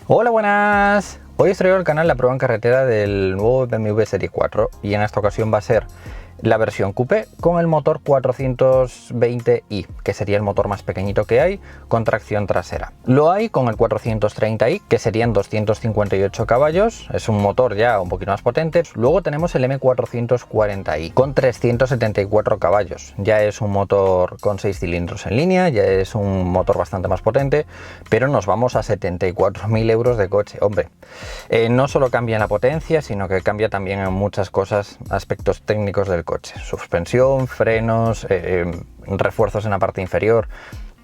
Hola, buenas. Hoy os traigo al canal la prueba en carretera del nuevo BMW Serie 4 y en esta ocasión va a ser la versión coupé con el motor 420i, que sería el motor más pequeñito que hay con tracción trasera. Lo hay con el 430i, que serían 258 caballos, es un motor ya un poquito más potente. Luego tenemos el M440i con 374 caballos, ya es un motor con 6 cilindros en línea, ya es un motor bastante más potente, pero nos vamos a 74.000 euros de coche. Hombre, no solo cambia en la potencia, sino que cambia también en muchas cosas, aspectos técnicos del coche, suspensión, frenos, refuerzos en la parte inferior.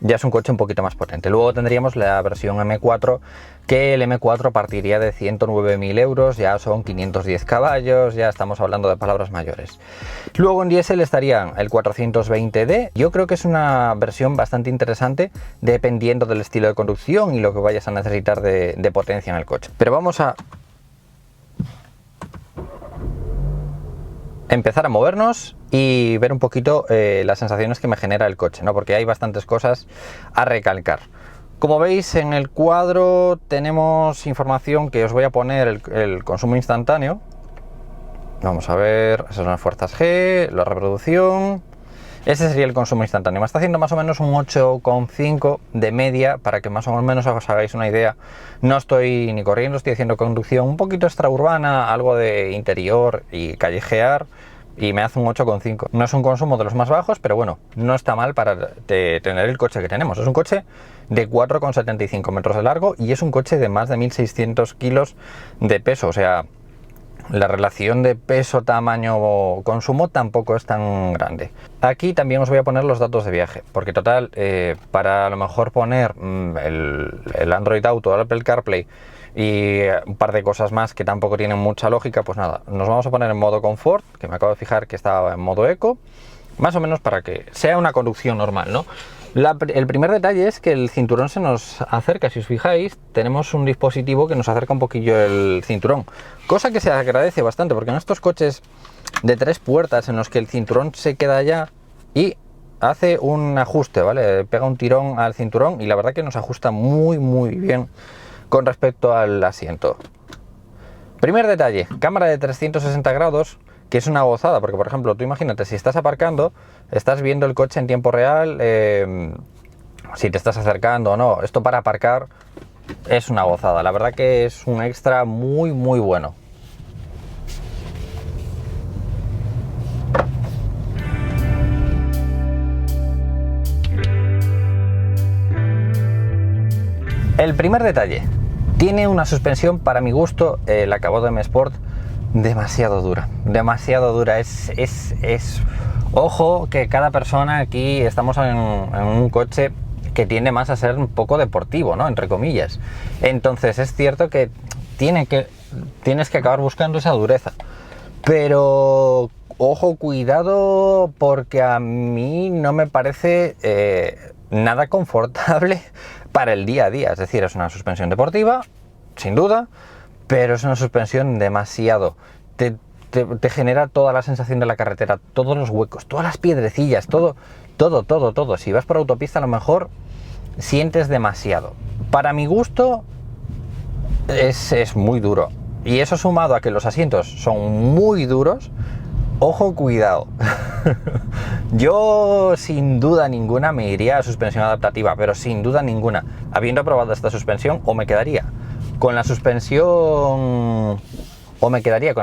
Ya es un coche un poquito más potente. Luego tendríamos la versión M4, que el M4 partiría de 109.000 euros, ya son 510 caballos, ya estamos hablando de palabras mayores. Luego en diésel estarían el 420D. Yo creo que es una versión bastante interesante dependiendo del estilo de conducción y lo que vayas a necesitar de potencia en el coche. Pero vamos a empezar a movernos y ver un poquito las sensaciones que me genera el coche, ¿no? Porque hay bastantes cosas a recalcar. Como veis en el cuadro tenemos información que os voy a poner el consumo instantáneo. Vamos a ver, esas son las fuerzas G, la reproducción. Ese sería el consumo instantáneo. Me está haciendo más o menos un 8,5 de media, para que más o menos os hagáis una idea. No estoy ni corriendo, estoy haciendo conducción un poquito extraurbana, algo de interior y callejear, y me hace un 8,5. No es un consumo de los más bajos, pero bueno, no está mal para tener el coche que tenemos. Es un coche de 4,75 metros de largo y es un coche de más de 1.600 kilos de peso, o sea, la relación de peso, tamaño, consumo tampoco es tan grande. Aquí también os voy a poner los datos de viaje, porque total, para a lo mejor poner el Android Auto, el Apple CarPlay y un par de cosas más que tampoco tienen mucha lógica, pues nada, nos vamos a poner en modo confort, que me acabo de fijar que estaba en modo eco, más o menos para que sea una conducción normal, ¿no? El primer detalle es que el cinturón se nos acerca. Si os fijáis, tenemos un dispositivo que nos acerca un poquillo el cinturón, cosa que se agradece bastante, porque en estos coches de 3 puertas en los que el cinturón se queda allá y hace un ajuste, ¿vale? Pega un tirón al cinturón y la verdad que nos ajusta muy bien con respecto al asiento. Primer detalle, cámara de 360 grados, que es una gozada, porque por ejemplo, tú imagínate, si estás aparcando, estás viendo el coche en tiempo real, si te estás acercando o no. Esto para aparcar es una gozada, la verdad que es un extra muy bueno. El primer detalle, tiene una suspensión, para mi gusto, el acabado M Sport, demasiado dura. Ojo que cada persona aquí estamos en un coche que tiende más a ser un poco deportivo, ¿no? Entre comillas. Entonces es cierto que tienes que acabar buscando esa dureza. Pero ojo, cuidado, porque a mí no me parece nada confortable para el día a día. Es decir, es una suspensión deportiva, sin duda, pero es una suspensión demasiado. Te genera toda la sensación de la carretera, todos los huecos, todas las piedrecillas, todo. Si vas por autopista, a lo mejor sientes demasiado. Para mi gusto es muy duro. Y eso sumado a que los asientos son muy duros, ojo, cuidado. Yo sin duda ninguna me iría a suspensión adaptativa, pero sin duda ninguna. Habiendo probado esta suspensión, o me quedaría con la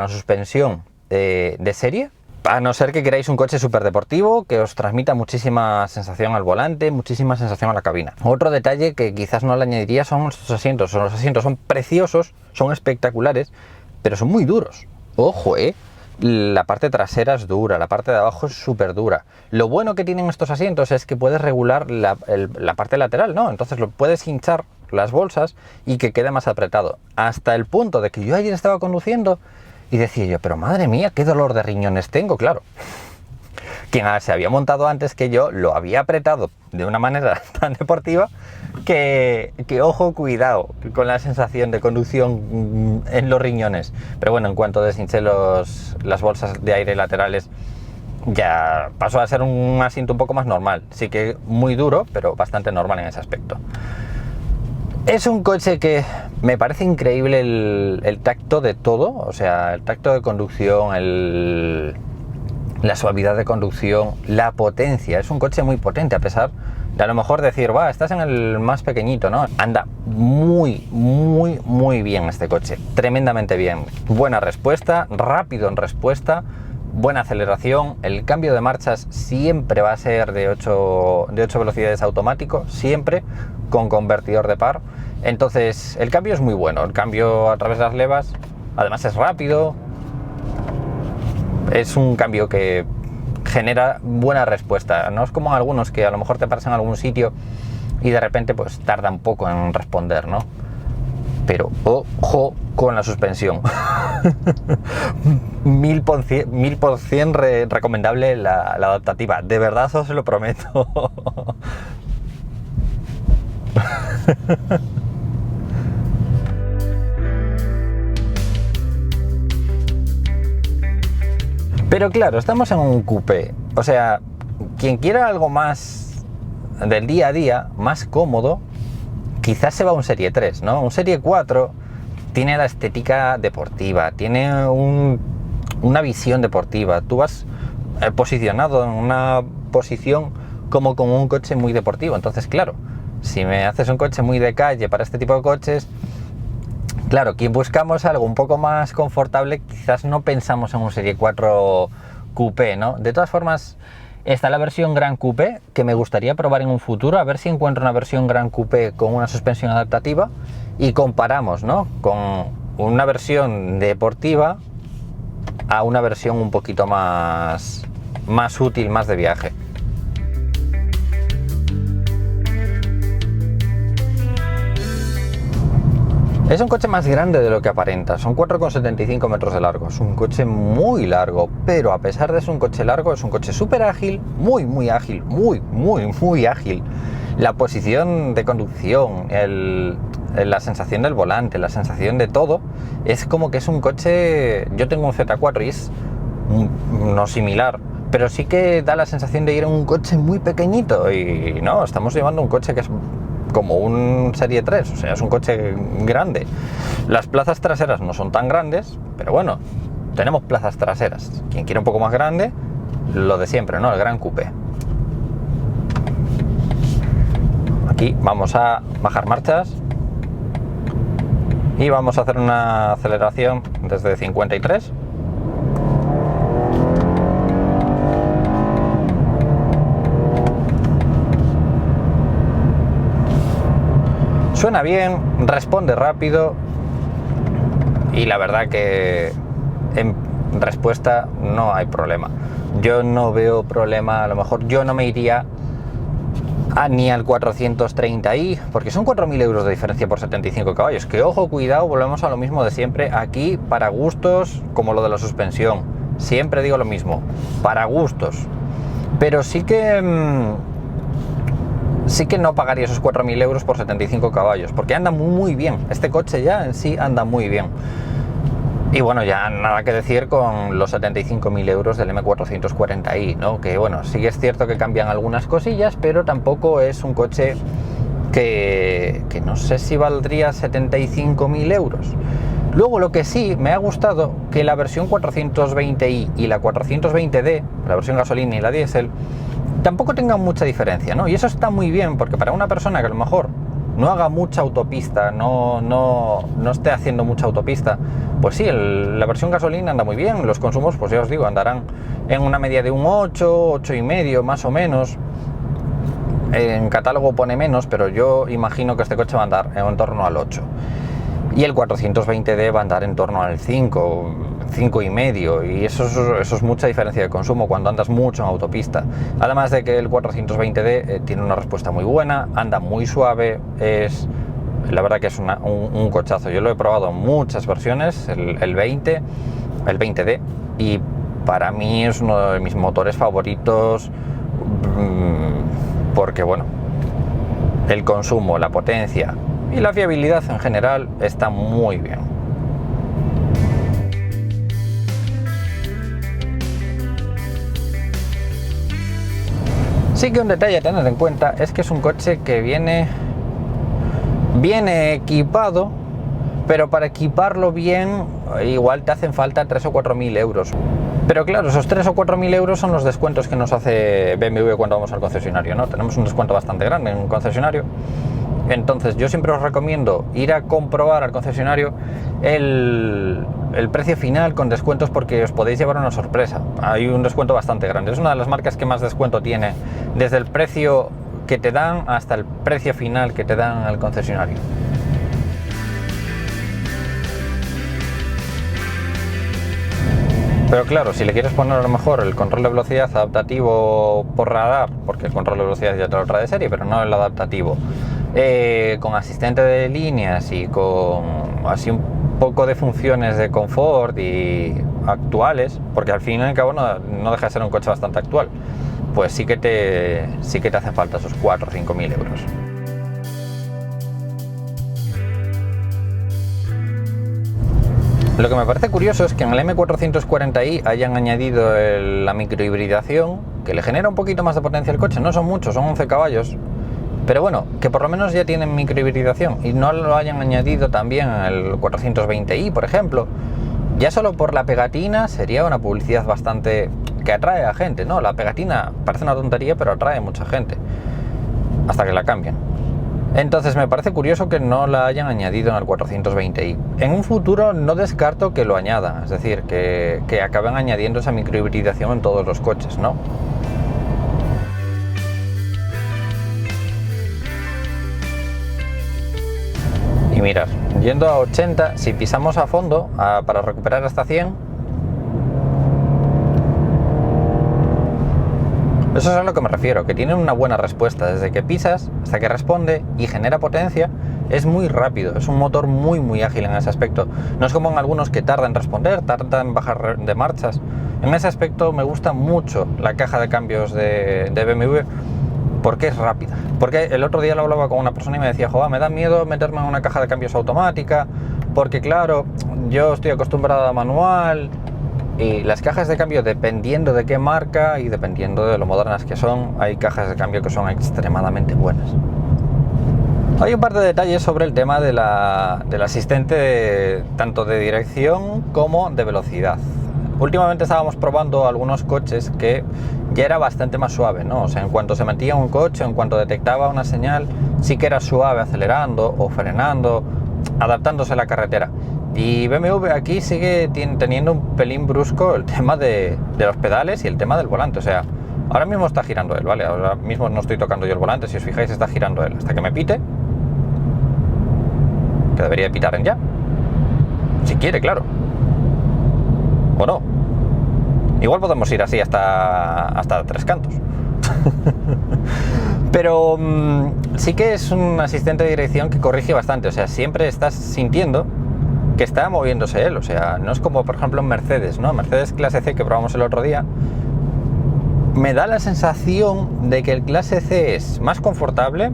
suspensión de serie, a no ser que queráis un coche súper deportivo que os transmita muchísima sensación al volante, muchísima sensación a la cabina. Otro detalle que quizás no le añadiría son estos asientos. Los asientos son preciosos, son espectaculares, pero son muy duros. Ojo, la parte trasera es dura, la parte de abajo es súper dura. Lo bueno que tienen estos asientos es que puedes regular la parte lateral, ¿no? Entonces lo puedes hinchar las bolsas y que quede más apretado. Hasta el punto de que yo ayer estaba conduciendo y decía yo, pero madre mía, qué dolor de riñones tengo, claro. Quien se había montado antes que yo lo había apretado de una manera tan deportiva que ojo, cuidado con la sensación de conducción en los riñones. Pero bueno, en cuanto deshinché las bolsas de aire laterales, ya pasó a ser un asiento un poco más normal. Sí que muy duro, pero bastante normal en ese aspecto. Es un coche que Me parece increíble el tacto de todo, o sea, el tacto de conducción, la suavidad de conducción, la potencia. Es un coche muy potente, a pesar de a lo mejor decir, va, estás en el más pequeñito, ¿no? Anda muy, muy, muy bien este coche, tremendamente bien. Buena respuesta, rápido en respuesta, buena aceleración. El cambio de marchas siempre va a ser de 8 velocidades automático, siempre con convertidor de par. Entonces el cambio es muy bueno, el cambio a través de las levas, además es rápido, es un cambio que genera buena respuesta. No es como algunos que a lo mejor te paras en algún sitio y de repente pues tarda un poco en responder, ¿no? Pero ojo con la suspensión. 1000% recomendable la adaptativa, de verdad os lo prometo. Pero claro, estamos en un coupé, o sea, quien quiera algo más del día a día, más cómodo, quizás se va a un Serie 3, ¿no? Un Serie 4 tiene la estética deportiva, tiene una visión deportiva. Tú vas posicionado en una posición como con un coche muy deportivo. Entonces, claro, si me haces un coche muy de calle para este tipo de coches, claro, quien buscamos algo un poco más confortable, quizás no pensamos en un Serie 4 Coupé, ¿no? De todas formas, está la versión Gran Coupé, que me gustaría probar en un futuro, a ver si encuentro una versión Gran Coupé con una suspensión adaptativa y comparamos, ¿no? Con una versión deportiva a una versión un poquito más útil, más de viaje. Es un coche más grande de lo que aparenta, son 4,75 metros de largo, es un coche muy largo, pero a pesar de ser un coche largo, es un coche súper ágil, muy ágil, muy ágil. La posición de conducción, la sensación del volante, la sensación de todo, es como que es un coche. Yo tengo un Z4 y es no similar, pero sí que da la sensación de ir en un coche muy pequeñito, y no, estamos llevando un coche que es como un Serie 3, o sea, es un coche grande. Las plazas traseras no son tan grandes, pero bueno, tenemos plazas traseras. Quien quiere un poco más grande, lo de siempre, ¿no? El Gran Coupé. Aquí vamos a bajar marchas y vamos a hacer una aceleración desde 53. Suena bien, responde rápido y la verdad que en respuesta no hay problema. Yo no veo problema, a lo mejor yo no me iría ni al 430i, porque son 4.000 euros de diferencia por 75 caballos. Que ojo, cuidado, volvemos a lo mismo de siempre. Aquí, para gustos, como lo de la suspensión, siempre digo lo mismo, para gustos. Pero sí que no pagaría esos 4.000 euros por 75 caballos, porque anda muy bien. Este coche ya en sí anda muy bien. Y bueno, ya nada que decir con los 75.000 euros del M440i, ¿no? Que bueno, sí que es cierto que cambian algunas cosillas, pero tampoco es un coche que no sé si valdría 75.000 euros. Luego, lo que sí me ha gustado, que la versión 420i y la 420d, la versión gasolina y la diésel, tampoco tengan mucha diferencia, ¿no? Y eso está muy bien, porque para una persona que a lo mejor no haga mucha autopista, no esté haciendo mucha autopista, pues sí, la versión gasolina anda muy bien. Los consumos, pues ya os digo, andarán en una media de un 8,5 más o menos. En catálogo pone menos, pero yo imagino que este coche va a andar en torno al 8. Y el 420d va a andar en torno al 5,5, y eso es mucha diferencia de consumo cuando andas mucho en autopista. Además de que el 420d tiene una respuesta muy buena, anda muy suave, la verdad que es un cochazo. Yo lo he probado en muchas versiones, el 20d, y para mí es uno de mis motores favoritos, porque bueno, el consumo, la potencia y la fiabilidad en general está muy bien. Sí que un detalle a tener en cuenta es que es un coche que viene equipado pero para equiparlo bien igual te hacen falta 3 o 4.000 euros. Pero claro, esos 3 o 4.000 euros son los descuentos que nos hace BMW cuando vamos al concesionario, ¿no? Tenemos un descuento bastante grande en un concesionario. Entonces yo siempre os recomiendo ir a comprobar al concesionario el precio final con descuentos, porque os podéis llevar una sorpresa. Hay un descuento bastante grande, es una de las marcas que más descuento tiene, desde el precio que te dan hasta el precio final que te dan al concesionario. Pero claro, si le quieres poner a lo mejor el control de velocidad adaptativo por radar, porque el control de velocidad ya te lo trae de serie, pero no el adaptativo, con asistente de líneas y con así un poco de funciones de confort y actuales, porque al fin y al cabo no deja de ser un coche bastante actual, pues sí que te hacen falta esos 4 o 5.000 euros. Lo que me parece curioso es que en el M440i hayan añadido la microhibridación, que le genera un poquito más de potencia al coche. No son muchos, son 11 caballos, pero bueno, que por lo menos ya tienen microhibridación, y no lo hayan añadido también en el 420i, por ejemplo. Ya solo por la pegatina sería una publicidad bastante que atrae a gente, ¿no? La pegatina parece una tontería, pero atrae a mucha gente hasta que la cambian. Entonces me parece curioso que no la hayan añadido en el 420i. En un futuro no descarto que lo añadan, es decir, que acaben añadiendo esa microhibridación en todos los coches, ¿no? Y mirad, yendo a 80, si pisamos a fondo para recuperar hasta 100, eso es a lo que me refiero, que tiene una buena respuesta. Desde que pisas hasta que responde y genera potencia, es muy rápido, es un motor muy ágil en ese aspecto. No es como en algunos que tarda en responder, tarda en bajar de marchas. En ese aspecto me gusta mucho la caja de cambios de BMW, porque es rápida. Porque el otro día lo hablaba con una persona y me decía, joder, me da miedo meterme en una caja de cambios automática, porque claro, yo estoy acostumbrado a manual. Y las cajas de cambio, dependiendo de qué marca y dependiendo de lo modernas que son, hay cajas de cambio que son extremadamente buenas. Hay un par de detalles sobre el tema del asistente tanto de dirección como de velocidad. Últimamente estábamos probando algunos coches que ya era bastante más suave, ¿no? O sea, en cuanto se metía un coche, en cuanto detectaba una señal, sí que era suave acelerando o frenando, adaptándose a la carretera. Y BMW aquí sigue teniendo un pelín brusco el tema de los pedales y el tema del volante. O sea, ahora mismo está girando él, ¿vale? Ahora mismo no estoy tocando yo el volante, si os fijáis está girando él. Hasta que me pite, que debería pitar en ya. Si quiere, claro. O no. Igual podemos ir así hasta Tres Cantos. Pero sí que es un asistente de dirección que corrige bastante. O sea, siempre estás sintiendo que está moviéndose él. O sea, no es como por ejemplo en Mercedes, ¿no? Mercedes clase C que probamos el otro día, me da la sensación de que el clase C es más confortable,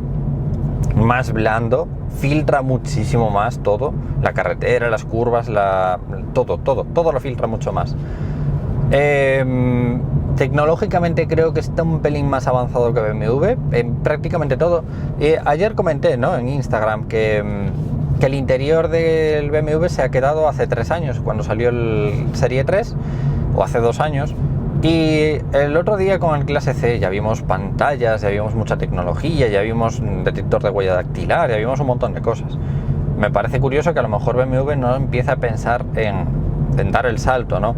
más blando, filtra muchísimo más todo, la carretera, las curvas, todo lo filtra mucho más. Tecnológicamente creo que está un pelín más avanzado que BMW en prácticamente todo. Ayer comenté, ¿no?, en Instagram que el interior del BMW se ha quedado hace 3 años, cuando salió el Serie 3, o hace 2 años, y el otro día con el clase C ya vimos pantallas, ya vimos mucha tecnología, ya vimos un detector de huella dactilar, ya vimos un montón de cosas. Me parece curioso que a lo mejor BMW no empieza a pensar en dar el salto, ¿no?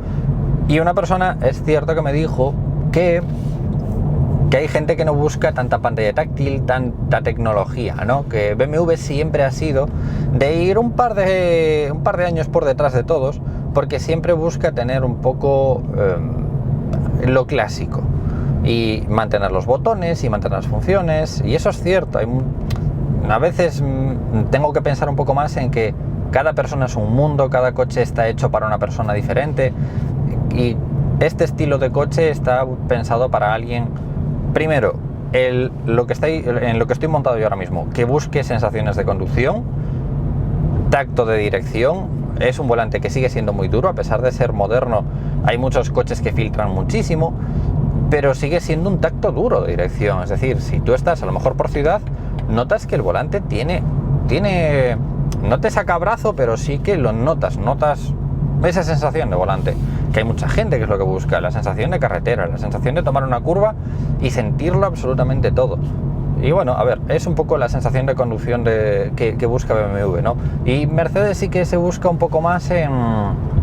Y una persona, es cierto que me dijo que hay gente que no busca tanta pantalla táctil, tanta tecnología, ¿no? Que BMW siempre ha sido de ir un par de años por detrás de todos, porque siempre busca tener un poco lo clásico y mantener los botones y mantener las funciones, y eso es cierto. A veces tengo que pensar un poco más en que cada persona es un mundo, cada coche está hecho para una persona diferente, y este estilo de coche está pensado para alguien, primero, en lo que estoy montado yo ahora mismo, que busque sensaciones de conducción, tacto de dirección. Es un volante que sigue siendo muy duro, a pesar de ser moderno. Hay muchos coches que filtran muchísimo, pero sigue siendo un tacto duro de dirección. Es decir, si tú estás a lo mejor por ciudad, notas que el volante tiene no te saca brazo, pero sí que lo notas esa sensación de volante, que hay mucha gente que es lo que busca, la sensación de carretera, la sensación de tomar una curva y sentirlo absolutamente todo. Y bueno, a ver, es un poco la sensación de conducción que busca BMW, ¿no? Y Mercedes sí que se busca un poco más en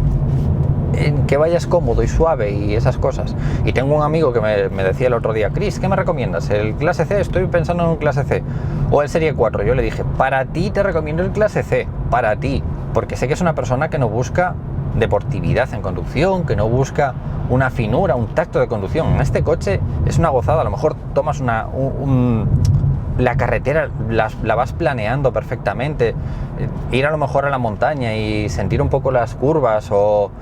que vayas cómodo y suave y esas cosas. Y tengo un amigo que me decía el otro día: Chris, ¿qué me recomiendas? ¿El Clase C? Estoy pensando en un Clase C o el Serie 4. Yo le dije: para ti te recomiendo el Clase C, para ti, porque sé que es una persona que no busca deportividad en conducción, que no busca una finura, un tacto de conducción. En este coche es una gozada. A lo mejor tomas la carretera, la vas planeando perfectamente, ir a lo mejor a la montaña y sentir un poco las curvas o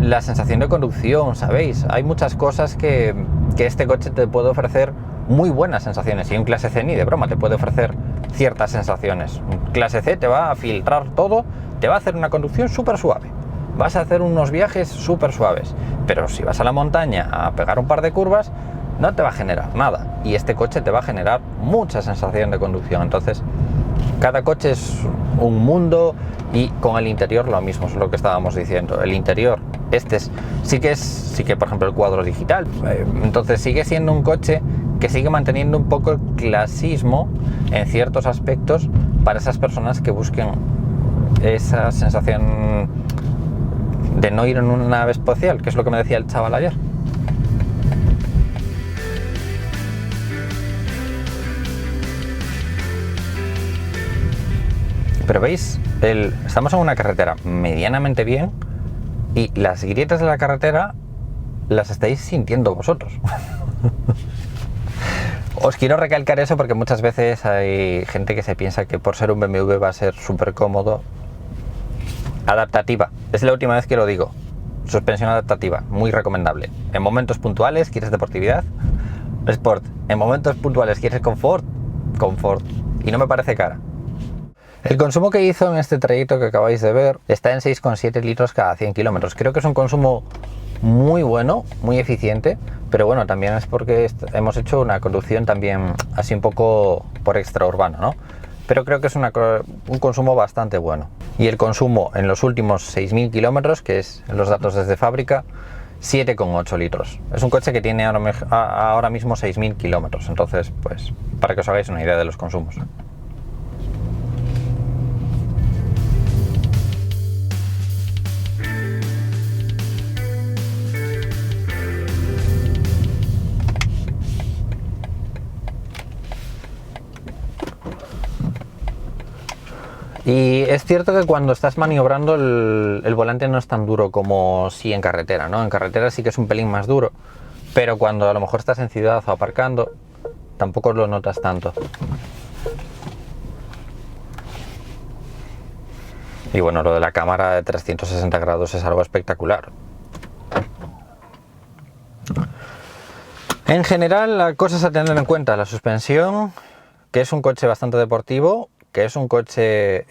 la sensación de conducción, ¿sabéis? Hay muchas cosas que este coche te puede ofrecer muy buenas sensaciones, y un Clase C ni de broma te puede ofrecer ciertas sensaciones. Un Clase C te va a filtrar todo, te va a hacer una conducción súper suave, vas a hacer unos viajes súper suaves, pero si vas a la montaña a pegar un par de curvas, no te va a generar nada, y este coche te va a generar mucha sensación de conducción. Entonces, cada coche es un mundo, y con el interior lo mismo, es lo que estábamos diciendo. El interior, sí que por ejemplo el cuadro digital, entonces sigue siendo un coche que sigue manteniendo un poco el clasismo en ciertos aspectos para esas personas que busquen esa sensación de no ir en una nave espacial, que es lo que me decía el chaval ayer. Pero veis, estamos en una carretera medianamente bien y las grietas de la carretera las estáis sintiendo vosotros. Os quiero recalcar eso porque muchas veces hay gente que se piensa que por ser un BMW va a ser súper cómodo. Adaptativa, es la última vez que lo digo. Suspensión adaptativa, muy recomendable. En momentos puntuales quieres deportividad, Sport. En momentos puntuales quieres confort, confort. Y no me parece cara. El consumo que hizo en este trayecto que acabáis de ver está en 6,7 litros cada 100 kilómetros. Creo que es un consumo muy bueno, muy eficiente, pero bueno, también es porque hemos hecho una conducción también así un poco por extraurbano, ¿no? Pero creo que es un consumo bastante bueno. Y el consumo en los últimos 6.000 kilómetros, que es los datos desde fábrica, 7,8 litros. Es un coche que tiene ahora mismo 6.000 kilómetros, entonces, pues, para que os hagáis una idea de los consumos. Y es cierto que cuando estás maniobrando el volante no es tan duro como si en carretera, ¿no? En carretera sí que es un pelín más duro, pero cuando a lo mejor estás en ciudad o aparcando, tampoco lo notas tanto. Y bueno, lo de la cámara de 360 grados es algo espectacular. En general, las cosas a tener en cuenta: la suspensión, que es un coche bastante deportivo, que es un coche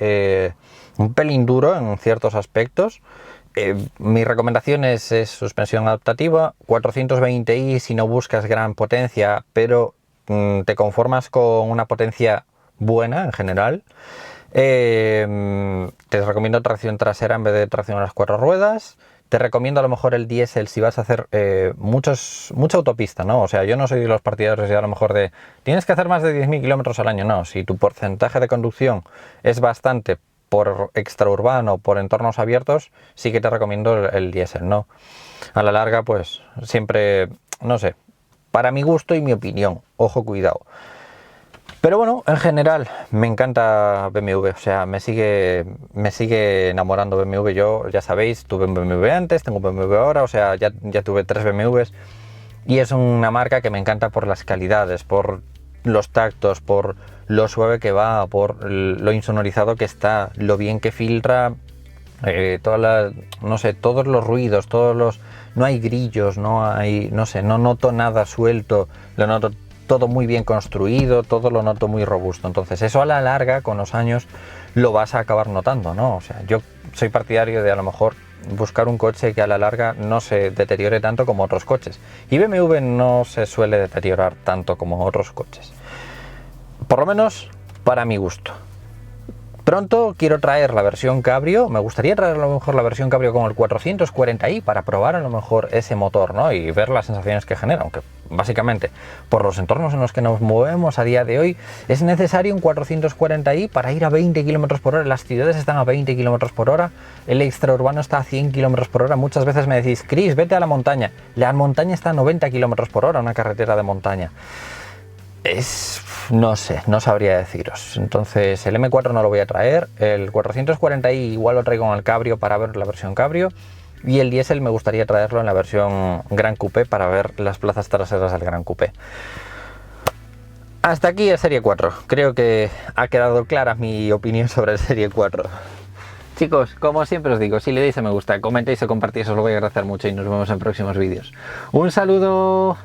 un pelín duro en ciertos aspectos. Mi recomendación es suspensión adaptativa, 420i si no buscas gran potencia, pero te conformas con una potencia buena en general. Te recomiendo tracción trasera en vez de tracción a las 4 ruedas. Te recomiendo a lo mejor el diésel si vas a hacer mucha autopista, ¿no? O sea, yo no soy de los partidarios de a lo mejor de tienes que hacer más de 10.000 kilómetros al año. No, si tu porcentaje de conducción es bastante por extraurbano, por entornos abiertos, sí que te recomiendo el diésel, ¿no? A la larga, pues siempre, no sé, para mi gusto y mi opinión, ojo, cuidado. Pero bueno, en general me encanta BMW, o sea, me sigue enamorando BMW. Yo, ya sabéis, tuve un BMW antes, tengo un BMW ahora, o sea, ya tuve 3 BMWs, y es una marca que me encanta por las calidades, por los tactos, por lo suave que va, por lo insonorizado que está, lo bien que filtra, no sé, todos los ruidos, no hay grillos, no noto nada suelto, lo noto todo muy bien construido, todo lo noto muy robusto. Entonces eso a la larga, con los años, lo vas a acabar notando, ¿no? O sea, yo soy partidario de a lo mejor buscar un coche que a la larga no se deteriore tanto como otros coches. Y BMW no se suele deteriorar tanto como otros coches. Por lo menos para mi gusto. Pronto quiero traer la versión Cabrio, me gustaría traer a lo mejor la versión Cabrio con el 440i para probar a lo mejor ese motor, ¿no? Y ver las sensaciones que genera, aunque básicamente por los entornos en los que nos movemos a día de hoy es necesario un 440i para ir a 20 km por hora, las ciudades están a 20 km por hora, el extraurbano está a 100 km por hora, muchas veces me decís, Chris, vete a la montaña está a 90 km por hora, una carretera de montaña. No sé, no sabría deciros. Entonces el M4 no lo voy a traer, el 440i igual lo traigo en el Cabrio para ver la versión Cabrio, y el diésel me gustaría traerlo en la versión Gran Coupé para ver las plazas traseras del Gran Coupé. Hasta aquí el Serie 4, creo que ha quedado clara mi opinión sobre el Serie 4. Chicos, como siempre os digo, si le dais a me gusta, comentéis o compartís, os lo voy a agradecer mucho y nos vemos en próximos vídeos. ¡Un saludo!